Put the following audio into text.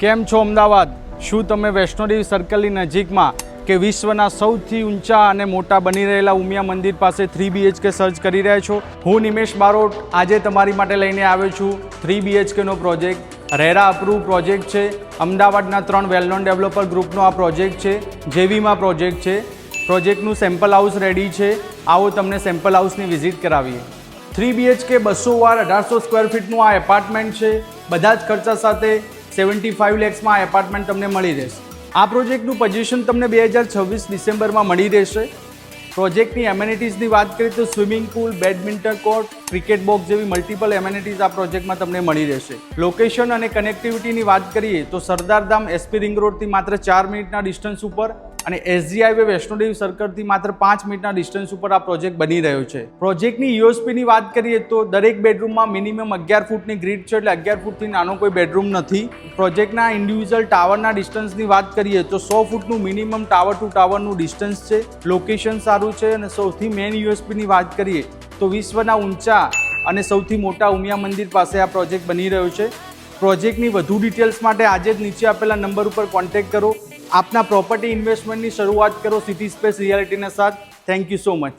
કેમ છો અમદાવાદ? શું તમે વૈષ્ણોદેવી સર્કલની નજીકમાં કે વિશ્વના સૌથી ઊંચા અને મોટા બની રહેલા ઉમિયા મંદિર પાસે 3 BHK સર્ચ કરી રહ્યા છો? હું નિમેશ બારોટ આજે તમારી માટે લઈને આવ્યો છું 3 BHKનો પ્રોજેક્ટ. રેરા અપ્રૂવ પ્રોજેક્ટ છે. અમદાવાદના 3 વેલ નોન ડેવલપર ગ્રુપનો આ પ્રોજેક્ટ છે. જેવીમાં પ્રોજેક્ટ છે. પ્રોજેક્ટનું સેમ્પલ હાઉસ રેડી છે. આવો તમને સેમ્પલ હાઉસની વિઝિટ કરાવીએ. 3 BHK 200 વાર 1800 સ્ક્વેર ફીટનું આ એપાર્ટમેન્ટ છે. બધા જ ખર્ચા સાથે 75 લેક્સમાં આ એપાર્ટમેન્ટ તમને મળી રહેશે. આ પ્રોજેક્ટનું પોઝિશન તમને 2026 ડિસેમ્બરમાં મળી રહેશે. પ્રોજેક્ટની એમેનિટીઝની વાત કરીએ તો swimming pool, badminton court, cricket box જેવી મલ્ટિપલ એમેનિટીઝ આ પ્રોજેક્ટમાં તમને મળી રહેશે. લોકેશન અને કનેક્ટિવિટીની વાત કરીએ તો સરદારધામ SP રિંગ રોડથી માત્ર 4 મિનિટના ડિસ્ટન્સ ઉપર અને SG હાઈવે વૈષ્ણોદેવી સર્કલથી માત્ર 5 મિનિટના ડિસ્ટન્સ ઉપર આ પ્રોજેક્ટ બની રહ્યો છે. પ્રોજેક્ટની USPની વાત કરીએ તો દરેક બેડરૂમમાં મિનિમમ 11 ફૂટની ગ્રીડ છે, એટલે 11 ફૂટથી નાનો કોઈ બેડરૂમ નથી. પ્રોજેક્ટના ઇન્ડિવિજ્યુઅલ ટાવરના ડિસ્ટન્સની વાત કરીએ તો 100 ફૂટનું મિનિમમ ટાવર ટુ ટાવરનું ડિસ્ટન્સ છે. લોકેશન સારું છે અને સૌથી મેઇન USPની વાત કરીએ તો વિશ્વના ઊંચા અને સૌથી મોટા ઉમિયા મંદિર પાસે આ પ્રોજેક્ટ બની રહ્યો છે. પ્રોજેક્ટની વધુ ડિટેલ્સ માટે આજે જ નીચે આપેલા નંબર ઉપર કોન્ટેક્ટ કરો. આપના પ્રોપર્ટી ઇન્વેસ્ટમેન્ટની શરૂઆત કરો સિટી સ્પેસ રિયાલિટીના સાથ. Thank you so much.